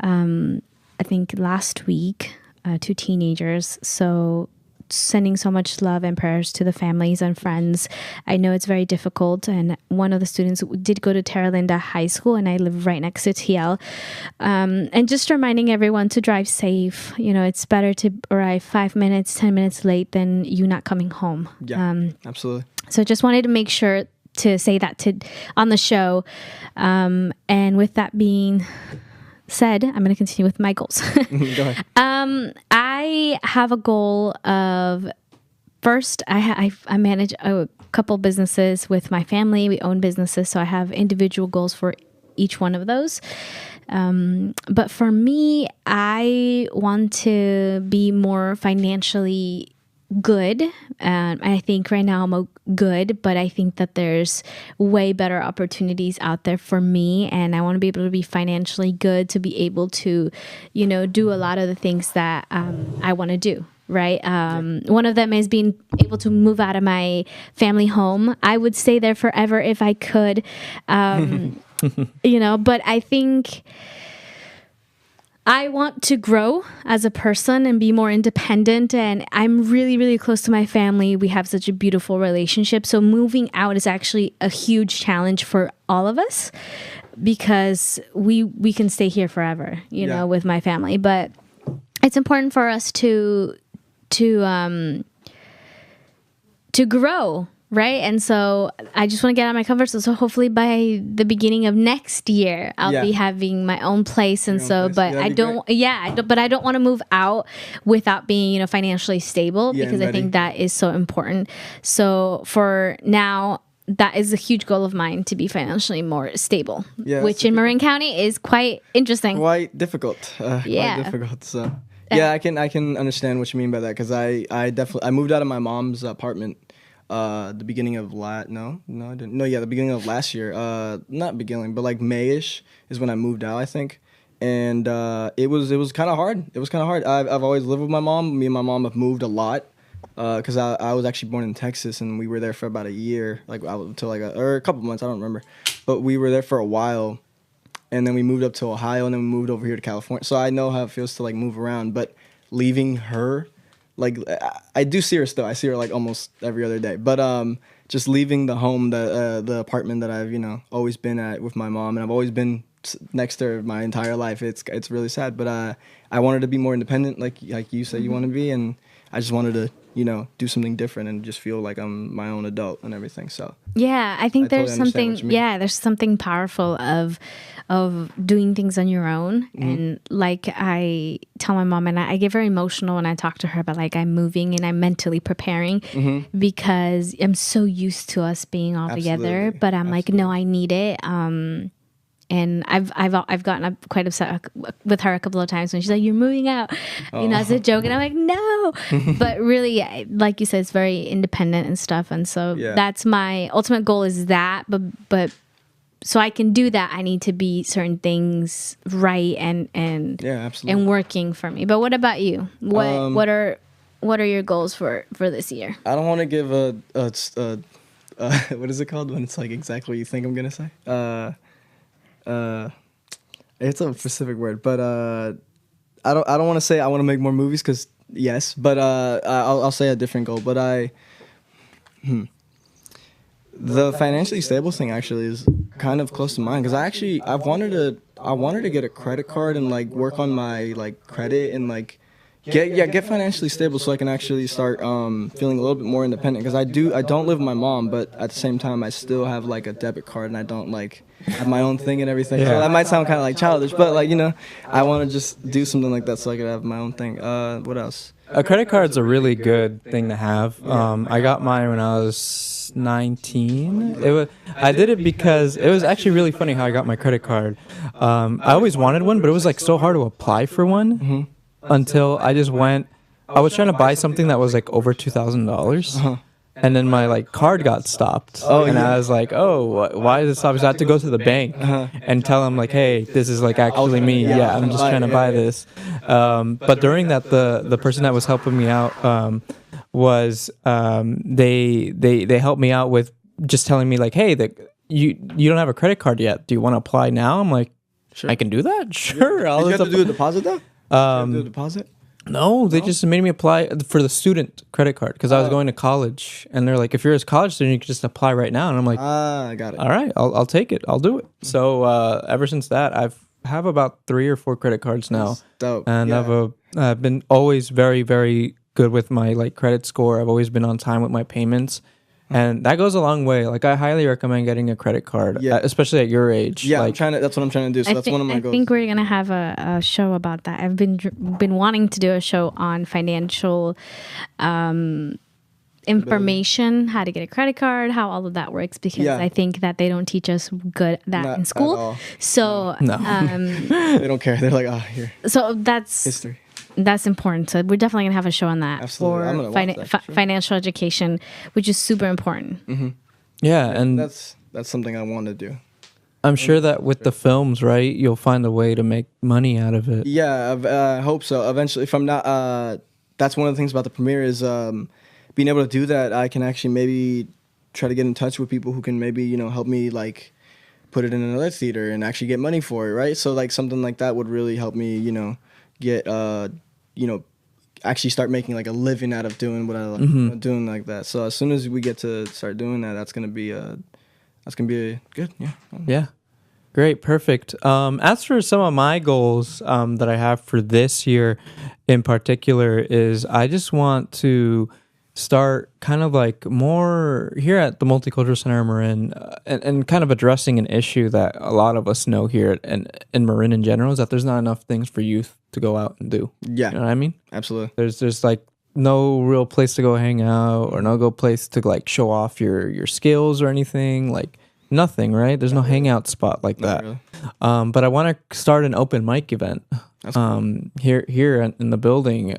I think last week, 2 teenagers. So sending so much love and prayers to the families and friends. I know it's very difficult, and one of the students did go to Terra Linda High School, and I live right next to TL. And just reminding everyone to drive safe. It's better to arrive 5 minutes, 10 minutes late than you not coming home. Yeah, absolutely. So just wanted to make sure to say that on the show. And with that being said, I'm going to continue with my goals. Go ahead. I have a goal of, first, I manage a couple businesses with my family. We own businesses, so I have individual goals for each one of those. But for me, I want to be more financially good. I think right now I'm good, but I think that there's way better opportunities out there for me, and I want to be able to be financially good to be able to, do a lot of the things that I want to do. Right. One of them is being able to move out of my family home. I would stay there forever if I could, but I think I want to grow as a person and be more independent. And I'm really, really close to my family. We have such a beautiful relationship. So moving out is actually a huge challenge for all of us because we can stay here forever, you know, with my family. But it's important for us to grow. Right. And so I just want to get out of my comfort zone. So hopefully by the beginning of next year, I'll be having my own place. And so, but I don't want to move out without being, you know, financially stable because I think that is so important. So for now, that is a huge goal of mine to be financially more stable, which in Marin County is quite interesting. Quite difficult. Quite difficult. So yeah, I can understand what you mean by that because I moved out of my mom's apartment. The beginning of the beginning of last year. Not beginning, but like May-ish is when I moved out, I think. And it was kind of hard. It was kind of hard. I've always lived with my mom. Me and my mom have moved a lot because I was actually born in Texas and we were there for about a year, or a couple months, I don't remember. But we were there for a while, and then we moved up to Ohio, and then we moved over here to California. So I know how it feels to like move around. But leaving her. Like I do see her still. I see her like almost every other day. But just leaving the home, the apartment that I've always been at with my mom, and I've always been next to her my entire life. It's really sad. But I wanted to be more independent, like you said you want to be, and I just wanted to do something different and just feel like I'm my own adult and everything. So yeah, I think there's something. Yeah, there's something powerful of doing things on your own. And like I tell my mom, and I get very emotional when I talk to her about like I'm moving and I'm mentally preparing because I'm so used to us being all together. But I'm like, no, I need it. And I've gotten up quite upset with her a couple of times when she's like, "You're moving out," as a joke, and I'm like, "No," but really, like you said, it's very independent and stuff, and so that's my ultimate goal is that. But so I can do that, I need to be certain things right and and working for me. But what about you? What are your goals for this year? I don't want to give a what is it called when it's like exactly what you think I'm gonna say. It's a specific word, but I don't want to say I want to make more movies because yes, but I'll say a different goal. But the financially stable thing actually is kind of close to mine because I wanted to get a credit card and like work on my like credit and like get financially stable so I can actually start feeling a little bit more independent because I don't live with my mom, but at the same time I still have like a debit card and I don't like have my own thing and everything. So that might sound kind of like childish, but like I want to just do something like that so I could have my own thing. What else? A credit card's a really good thing to have. I got mine when I was 19. I did it because it was actually really funny how I got my credit card. I always wanted one, but it was like so hard to apply for one until I just went. I was trying to buy something that was like over $2,000. And then my like card got stopped, and I was like, "Oh, why is it stopped?" So I had to go to the bank and tell them like, "Hey, this is like actually me. Yeah, I'm just trying to buy this." But during that, the person that was helping me out was they helped me out with just telling me like, "Hey, you don't have a credit card yet. Do you want to apply now?" I'm like, "Sure, I can do that. Sure." Did you have to do a deposit though? Did you have to do a deposit? No, they just made me apply for the student credit card because I was going to college, and they're like, if you're a college student, you can just apply right now. And I'm like, I got it. All right, I'll take it. I'll do it. So ever since that, have about 3 or 4 credit cards now. That's dope. And I've been always very, very good with my like credit score. I've always been on time with my payments. And that goes a long way. Like I highly recommend getting a credit card, especially at your age. Yeah, like, that's what I'm trying to do. So that's one of my goals. I think we're gonna have a show about that. I've been wanting to do a show on financial information, how to get a credit card, how all of that works, because I think that they don't teach us good in school. So no. They don't care. They're like, here. So that's history. That's important. So we're definitely going to have a show on that. Absolutely. For financial education, which is super important. Mm-hmm. Yeah, and that's something I want to do. I'm sure that with the films, right, you'll find a way to make money out of it. Yeah, I hope so. Eventually, if I'm not, that's one of the things about the premiere is being able to do that. I can actually maybe try to get in touch with people who can maybe help me like put it in another theater and actually get money for it, right? So like something like that would really help me, get actually start making like a living out of doing what I like, doing like that. So as soon as we get to start doing that, that's gonna be good. Yeah. Yeah. Great, perfect. As for some of my goals that I have for this year in particular is I just want to start kind of like more here at the Multicultural Center in Marin and kind of addressing an issue that a lot of us know here in Marin in general is that there's not enough things for youth to go out and do. Yeah. You know what I mean? Absolutely. There's like no real place to go hang out or no go place to like show off your skills or anything, like nothing, right? There's no hangout spot like that. Really. But I want to start an open mic event here in the building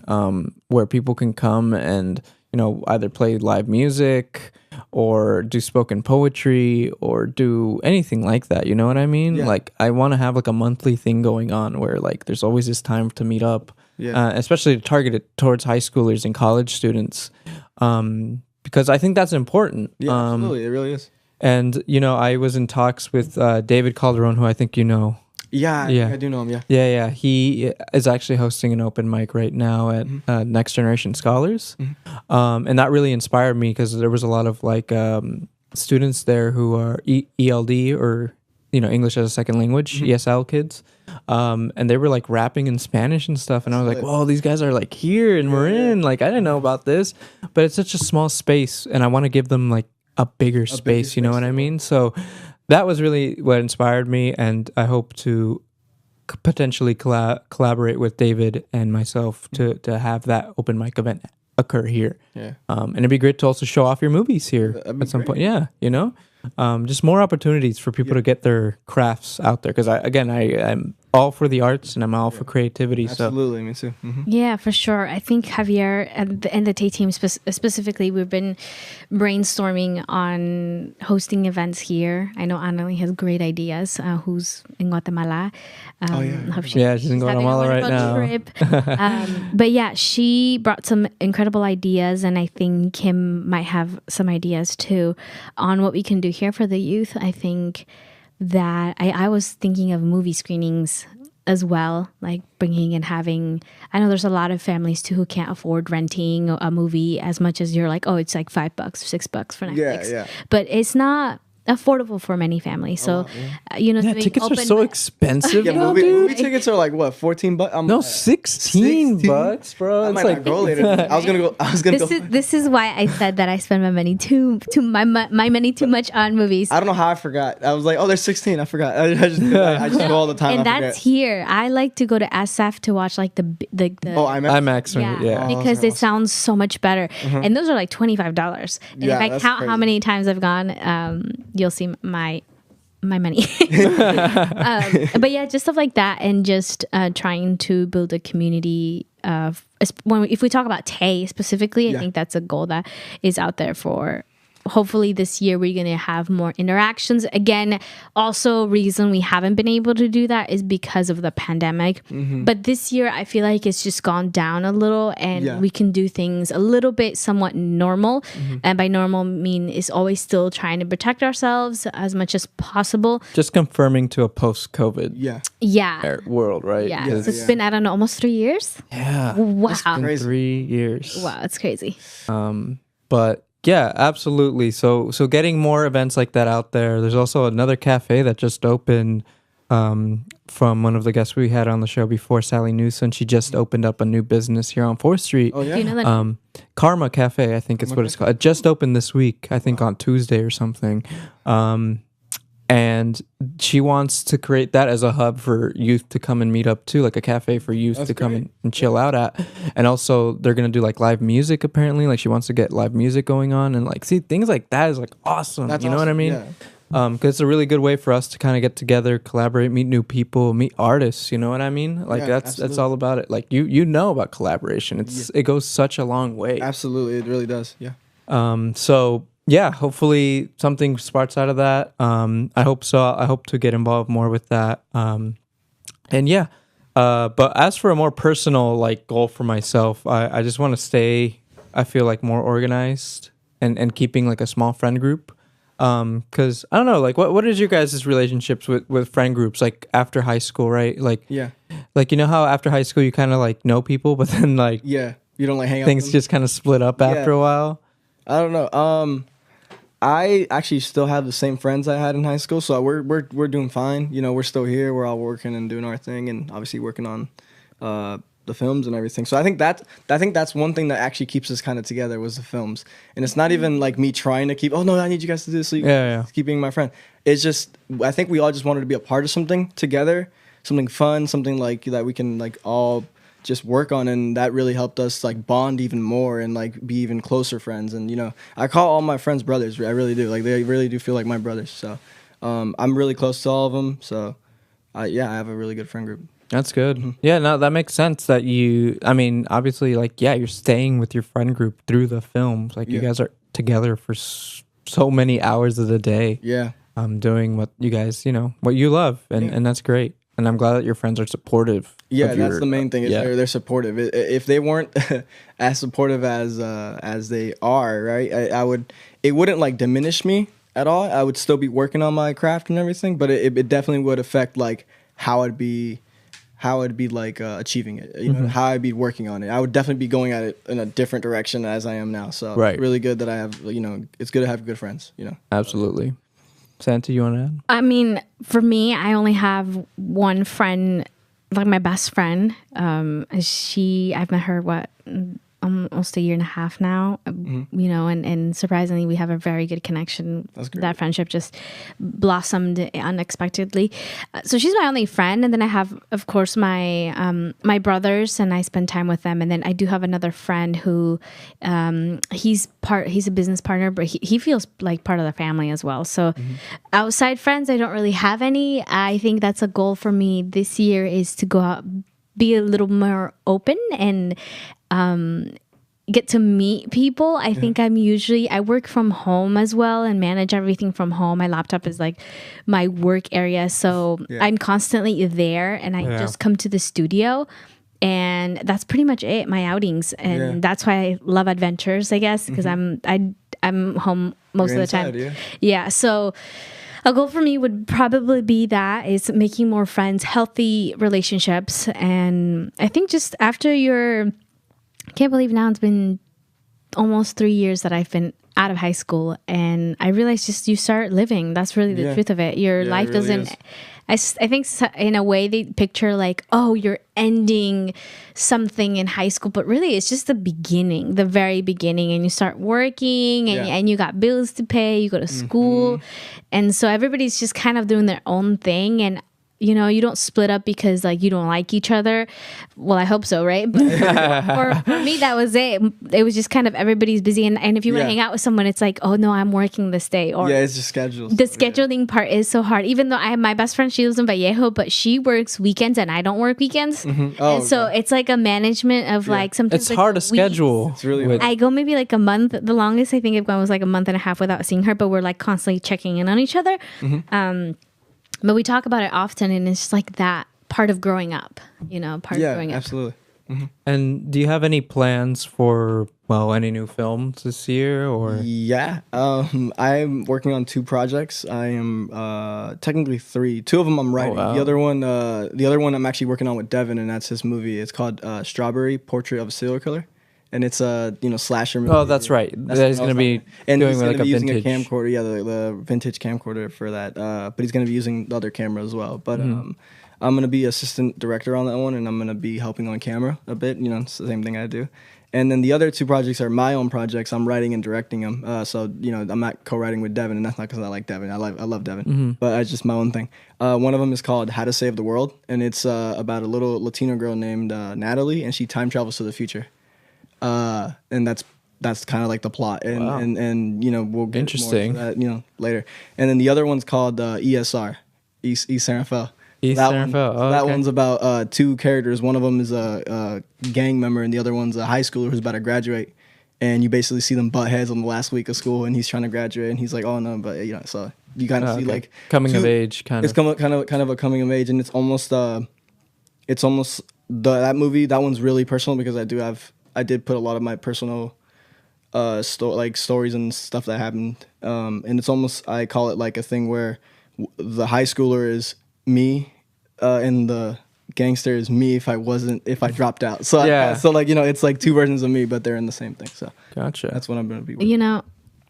where people can come and either play live music or do spoken poetry or do anything like that. You know what I mean? Yeah. Like I want to have like a monthly thing going on where like there's always this time to meet up, especially to target it towards high schoolers and college students, because I think that's important. Yeah, absolutely, it really is. And I was in talks with David Calderon, who I think you know. Yeah, I do know him. Yeah. He is actually hosting an open mic right now at Next Generation Scholars, and that really inspired me because there was a lot of like students there who are ELD or English as a second language ESL kids, and they were like rapping in Spanish and stuff, and I was like, "Whoa, these guys are like here in Marin! Like I didn't know about this, but it's such a small space, and I want to give them like a bigger space. You know what I mean?" So that was really what inspired me, and I hope to potentially collaborate with David and myself to have that open mic event occur here. Yeah. And it'd be great to also show off your movies here at some point. Yeah, just more opportunities for people to get their crafts out there. Because I'm all for the arts and I'm all for creativity. Absolutely, me too. Yeah, for sure. I think Javier and the Tay team specifically, we've been brainstorming on hosting events here. I know Annalie has great ideas. Who's in Guatemala? She's in Guatemala right now. Trip. But yeah, she brought some incredible ideas, and I think Kim might have some ideas too on what we can do here for the youth. I think that I was thinking of movie screenings as well, like bringing and having. I know there's a lot of families too who can't afford renting a movie as much as you're like, oh, it's like $5, $6 for Netflix. Yeah. But it's not affordable for many families. So, tickets are so expensive. Yeah, movie tickets are like what, $14? No, $16, bro. I might not go later. I was gonna go. This is why I said that I spend my money too much on movies. I don't know how I forgot. I was like, oh, there's 16. I forgot. I just go all the time. And that's here. I like to go to SF to watch like the IMAX. Yeah. Because it sounds so much better. And those are like $25. And if I count crazy. How many times I've gone, you'll see my money. But yeah, just stuff like that, and just trying to build a community of, if we talk about Tay specifically, I think that's a goal that is out there for. Hopefully this year we're going to have more interactions. Again, also reason we haven't been able to do that is because of the pandemic. But this year I feel like it's just gone down a little, and we can do things a little bit somewhat normal. And by normal mean is always still trying to protect ourselves as much as possible. Just confirming to a post-COVID world, right? Yeah. It's been, I don't know, almost 3 years. Yeah. Wow. It's been 3 years. Wow, it's crazy. But yeah, absolutely. So getting more events like that out there. There's also another cafe that just opened from one of the guests we had on the show before, Sally Newsom. She just opened up a new business here on 4th Street. Oh, yeah? Do you know that? Karma Cafe, I think it's what it's called. It just opened this week, I think on Tuesday or something. And she wants to create that as a hub for youth to come and meet up too, like a cafe for youth to come and chill out at. And also they're going to do like live music apparently. Like she wants to get live music going on, and like, see, things like that is like awesome. That's you know awesome. What I mean? Yeah. Because it's a really good way for us to kind of get together, collaborate, meet new people, meet artists. You know what I mean? Like that's all about it. Like you know about collaboration. It goes such a long way. Absolutely, it really does. Yeah. So yeah, hopefully something sparks out of that. I hope so. I hope to get involved more with that. And yeah, but as for a more personal like goal for myself, I just want to stay, I feel like, more organized and keeping like a small friend group. Because I don't know, like what is your guys' relationships with friend groups like after high school, right? Like Yeah. like you know how after high school you kind of like know people, but then like Yeah. You don't like hang out with things them? just kind of split up after Yeah. a while. I don't know. I actually still have the same friends I had in high school, so we're doing fine. You know, we're still here. We're all working and doing our thing, and obviously working on the films and everything. So I think that's one thing that actually keeps us kind of together was the films. And it's not even like me trying to keep. Oh no, I need you guys to do this. So you keep being my friend. It's just I think we all just wanted to be a part of something together, something fun, something like that we can like all just work on, and that really helped us like bond even more and like be even closer friends. And you know, I call all my friends brothers. I really do. Like they really do feel like my brothers. So I'm really close to all of them. So yeah, I have a really good friend group. That's good. Yeah, no, that makes sense that I mean, obviously, like, yeah, you're staying with your friend group through the films. Like, you guys are together for so many hours of the day. Yeah. Doing what you guys, you know, what you love. And that's great. And I'm glad that your friends are supportive. Yeah, that's the main thing. Is they're supportive. If they weren't as supportive as they are, right? It wouldn't like diminish me at all. I would still be working on my craft and everything, but it definitely would affect like how I'd be like achieving it. You know, how I'd be working on it. I would definitely be going at it in a different direction as I am now. So it's really good that I have. You know, it's good to have good friends. You know, absolutely. Santa, you want to add? I mean, for me, I only have one friend, like my best friend. I've met her, almost a year and a half now, you know, and surprisingly, we have a very good connection. That's great. That friendship just blossomed unexpectedly. So she's my only friend. And then I have, of course, my my brothers, and I spend time with them. And then I do have another friend who he's a business partner, but he feels like part of the family as well. So outside friends, I don't really have any. I think that's a goal for me this year, is to go out, be a little more open, and get to meet people. I think I work from home as well and manage everything from home. My laptop is like my work area. So I'm constantly there, and I just come to the studio, and that's pretty much it, my outings. And that's why I love adventures, I guess, because I'm home most of the time. Yeah. So a goal for me would probably be that, is making more friends, healthy relationships. And I think just after I can't believe now it's been almost 3 years that I've been out of high school, and I realized just you start living. That's really the truth of it. Your life it really doesn't. I think in a way they picture like, oh, you're ending something in high school, but really it's just the beginning, the very beginning, and you start working, and you got bills to pay, you go to school, and so everybody's just kind of doing their own thing. And you know, you don't split up because like you don't like each other. Well, I hope so, right? But for me, that was it. It was just kind of everybody's busy, and if you want to hang out with someone, it's like, oh no, I'm working this day, or it's just schedules. The scheduling part is so hard. Even though I have my best friend, she lives in Vallejo, but she works weekends and I don't work weekends, and so it's like a management of like sometimes it's like hard to schedule. It's really hard. I go maybe like a month. The longest I think I've gone was like a month and a half without seeing her, but we're like constantly checking in on each other. But we talk about it often, and it's like that part of growing up, you know, part of growing up. Absolutely. And do you have any plans for, well, any new films this year, or? Yeah, I'm working on 2 projects. I am technically 3. 2 of them I'm writing. wow. The other one I'm actually working on with Devin, and that's his movie. It's called Strawberry: Portrait of a Serial Killer, and it's a slasher movie. Oh, that's right. He's going to be and doing he's like gonna a be using vintage. a camcorder, the vintage camcorder for that. But he's going to be using the other camera as well. But I'm going to be assistant director on that one, and I'm going to be helping on camera a bit. You know, it's the same thing I do. And then the other 2 projects are my own projects. I'm writing and directing them. So, you know, I'm not co-writing with Devin, and that's not because I like Devin. I love Devin, but it's just my own thing. One of them is called How to Save the World, and it's about a little Latino girl named Natalie, and she time travels to the future. And that's kind of like the plot, and you know, we'll get Interesting. more into that, you know, later. And then the other one's called ESR, East San Rafael. That one's about 2 characters. One of them is a gang member, and the other one's a high schooler who's about to graduate. And you basically see them butt heads on the last week of school, and he's trying to graduate, and he's like, "Oh no!" But you know, so you kind of see like coming of age, kind of. It's kind of a coming of age, and it's almost that movie. That one's really personal because I did put a lot of my personal stories and stuff that happened and it's almost, I call it like a thing where the high schooler is me, and the gangster is me if I dropped out. So so like, it's like two versions of me, but they're in the same thing. So Gotcha. that's what I'm gonna be working.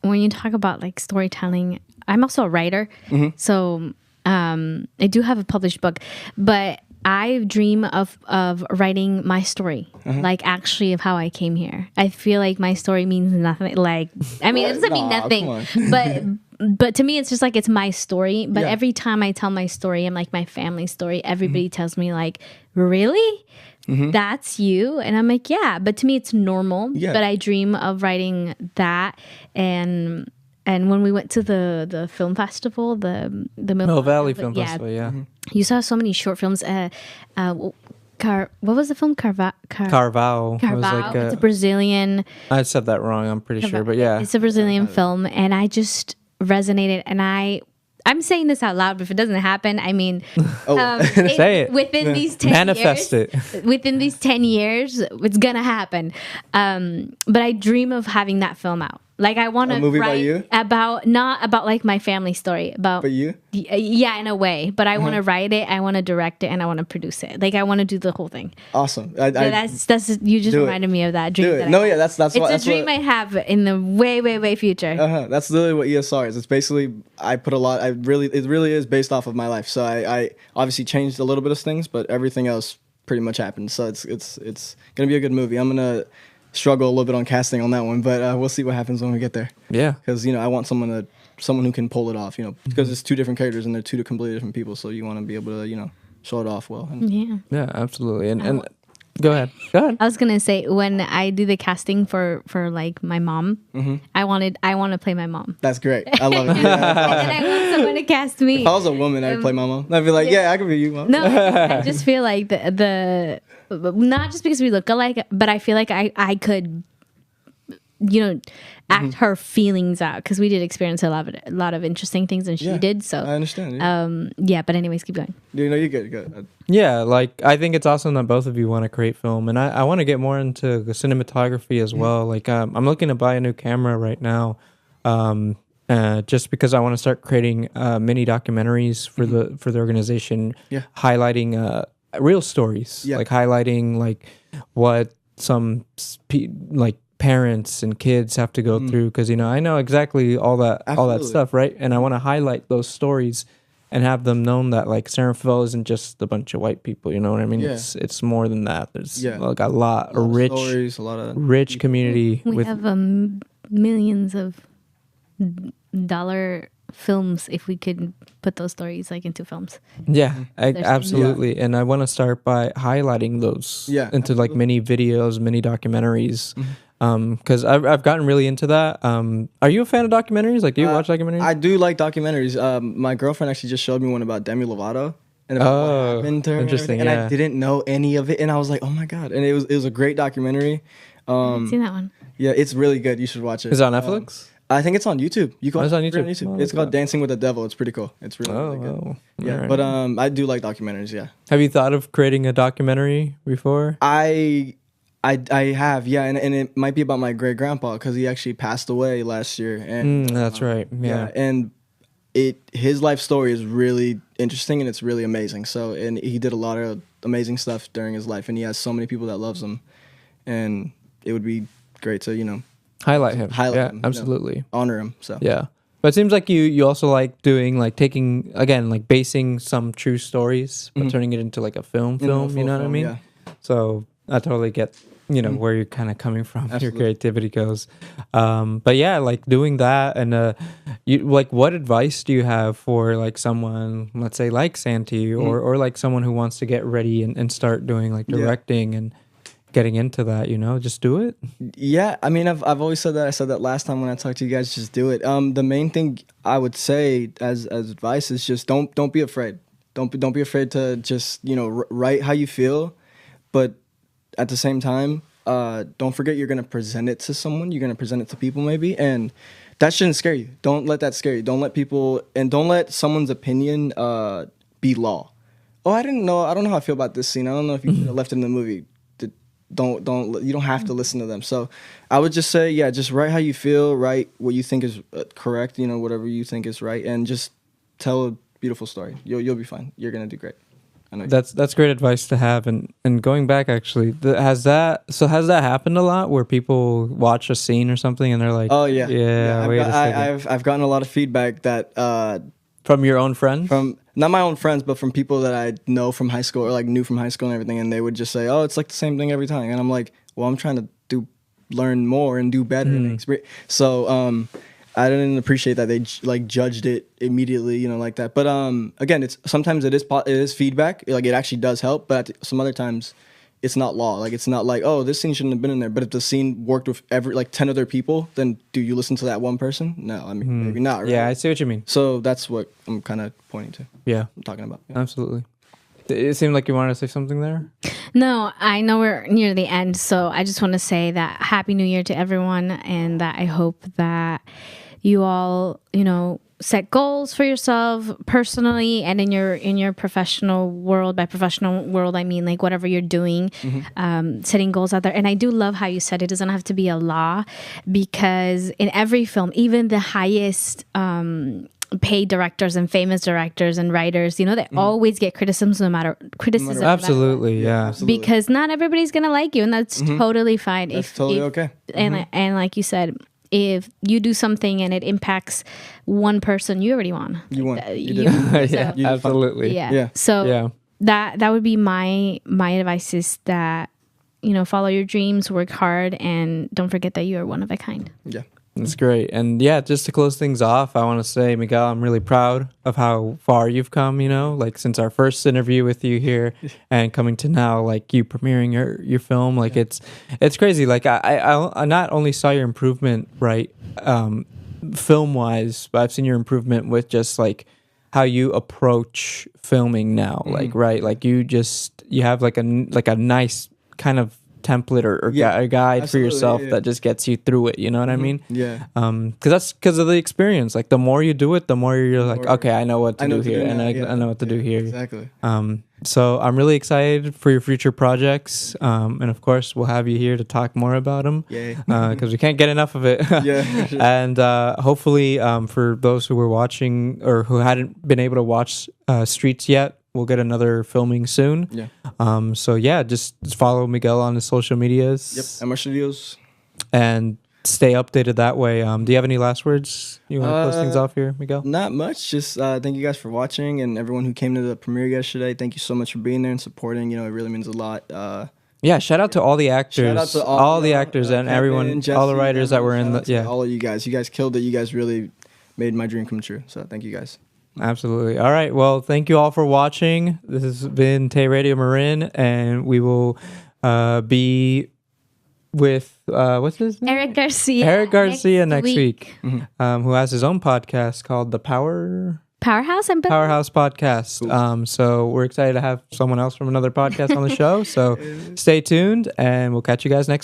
When you talk about like storytelling, I'm also a writer, so I do have a published book, but I dream of writing my story, like actually of how I came here. I feel like my story means nothing. Like, I mean, it doesn't mean nothing, but to me, it's just like it's my story. But every time I tell my story, I'm like my family story. Everybody tells me like, really? That's you? And I'm like, yeah. But to me, it's normal. Yeah. But I dream of writing that. And when we went to the film festival, the Mill Valley Film Festival, yeah. You saw so many short films. What was the film? Carval. Carval. It's a Brazilian. I said that wrong, I'm pretty sure, but yeah. It's a Brazilian film, and I just resonated. And I'm saying this out loud, but if it doesn't happen, I mean, say it. Within these 10 Manifest years, it. Within these 10 years, it's gonna happen. But I dream of having that film out. Like I want to write not about like my family story, about But you? Yeah, in a way. But I want to write it, I want to direct it, and I want to produce it. Like I want to do the whole thing. Awesome. That's you just reminded me of that dream. That's it's a dream I have in the way future. That's literally what ESR is. It's basically it really is based off of my life. So I obviously changed a little bit of things, but everything else pretty much happened. So it's gonna be a good movie. I'm gonna struggle a little bit on casting on that one, but we'll see what happens when we get there. Yeah, because I want someone who can pull it off. Because it's two different characters and they're two completely different people. So you want to be able to show it off well. Yeah, absolutely. And go ahead. I was gonna say when I do the casting for like my mom, I want to play my mom. That's great. I love it. Yeah, and then I want someone to cast me. If I was a woman, I'd play my mom. I'd be like, I can be you, mom. No, I just feel like the not just because we look alike, but I feel like I could, act her feelings out, because we did experience a lot of interesting things, and she did. So I understand. But anyways, keep going. You're good. Yeah, like I think it's awesome that both of you want to create film, and I want to get more into the cinematography as well. Like I'm looking to buy a new camera right now, just because I want to start creating mini documentaries for the organization, highlighting real stories, like highlighting like what some parents and kids have to go through, because I know exactly all that stuff, right? And I want to highlight those stories and have them known that like Sarenfeld isn't just a bunch of white people, you know what I mean? It's more than that. There's like a lot of rich stories, a lot of rich community. We have millions of dollar films if we could put those stories like into films. Absolutely. And I want to start by highlighting those into like mini videos, mini documentaries, because I've gotten really into that. Are you a fan of documentaries? Like, do you watch documentaries? I do like documentaries. My girlfriend actually just showed me one about Demi Lovato and about what happened to her. Interesting. And I didn't know any of it, and I was like, oh my god! And it was a great documentary. I haven't seen that one. Yeah, it's really good. You should watch it. Is it on Netflix? I think it's on YouTube. You can watch it on YouTube. It's called Dancing with the Devil. It's pretty cool. It's really good. Yeah, right. But I do like documentaries. Yeah. Have you thought of creating a documentary before? I have, and it might be about my great grandpa, because he actually passed away last year. And that's right. Yeah. And his life story is really interesting, and it's really amazing. So, and he did a lot of amazing stuff during his life, and he has so many people that loves him, and it would be great to highlight him. Him, absolutely. Honor him. So yeah. But it seems like you also like doing, like taking, again, like basing some true stories, but turning it into like a film, you know what I mean? Yeah. So I totally get, where you're kind of coming from, your creativity goes. But yeah, like doing that, and what advice do you have for like someone, let's say like Santi, or like someone who wants to get ready and start doing like directing and getting into that, just do it? Yeah, I mean, I've always said that. I said that last time when I talked to you guys, just do it. The main thing I would say as advice is just don't be afraid. Don't be afraid to just, write how you feel, but at the same time, don't forget you're going to present it to someone. You're going to present it to people maybe, and that shouldn't scare you. Don't let that scare you. Don't let someone's opinion be law. Oh, I don't know how I feel about this scene. I don't know if you could have left it in the movie. you don't have to listen to them. So I would just say, yeah, just write how you feel, write what you think is correct, you know, whatever you think is right, and just tell a beautiful story. You'll be fine. You're gonna do great. I know. That's great advice to have. And going back, actually, has that happened a lot where people watch a scene or something and they're like, oh yeah, yeah. I've gotten a lot of feedback that From your own friends? from not my own friends, but from people that I know from high school or like knew from high school and everything, and they would just say, "Oh, it's like the same thing every time," and I'm like, "Well, I'm trying to learn more and do better." And so I didn't appreciate that they like judged it immediately, you know, like that. But again, sometimes it is feedback, like it actually does help, but some other times it's not law. Like it's not like, oh, this scene shouldn't have been in there. But if the scene worked with 10 other people, then do you listen to that one person? No, I mean maybe not. Right? Yeah, I see what you mean. So that's what I'm kind of pointing to. Yeah, I'm talking about. Yeah. absolutely. It seemed like you wanted to say something there. No, I know we're near the end, so I just want to say that Happy New Year to everyone, and that I hope that you all, you know, set goals for yourself personally and in your professional world. By professional world, I mean like whatever you're doing, setting goals out there. And I do love how you said it doesn't have to be a law, because in every film, even the highest paid directors and famous directors and writers, you know, they always get criticism no matter Absolutely, yeah. Absolutely. because not everybody's gonna like you, and that's totally fine. That's totally okay. And like you said, if you do something and it impacts one person, you already won. You won. Yeah, absolutely. Yeah. So that would be my advice, is that, you know, follow your dreams, work hard, and don't forget that you are one of a kind. Yeah. That's great. And yeah, just to close things off, I want to say, Miguel, I'm really proud of how far you've come, you know, like since our first interview with you here and coming to now, like you premiering your film. Like it's crazy. Like I not only saw your improvement, right, film wise, but I've seen your improvement with just like how you approach filming now. Like, right. Like you have like a nice kind of template or a guide for yourself that just gets you through it, you know what I mean? Yeah. Because that's because of the experience. Like the more you do it, the more you're like, okay, I know what to do here, and I know what to do here. Exactly. So I'm really excited for your future projects, and of course we'll have you here to talk more about them. Yay. Because we can't get enough of it. Yeah. Sure. And hopefully, for those who were watching or who hadn't been able to watch Streets yet, we'll get another filming soon. Yeah. So yeah, just follow Miguel on his social medias. Yep. MR Studios. And stay updated that way. Do you have any last words you want to close things off here, Miguel? Not much. Just thank you guys for watching, and everyone who came to the premiere yesterday. Thank you so much for being there and supporting. You know, it really means a lot. Yeah, shout out to all the actors, Shout out to all the actors and Kevin, everyone, Jesse, all the writers that were in shout the out to all of you guys. You guys killed it. You guys really made my dream come true. So thank you guys. Absolutely. All right. Well, thank you all for watching. This has been Tay Radio Marin, and we will be with what's his name? Eric Garcia. Eric Garcia next week, who has his own podcast called the Powerhouse Podcast. So we're excited to have someone else from another podcast on the show. So stay tuned, and we'll catch you guys next week.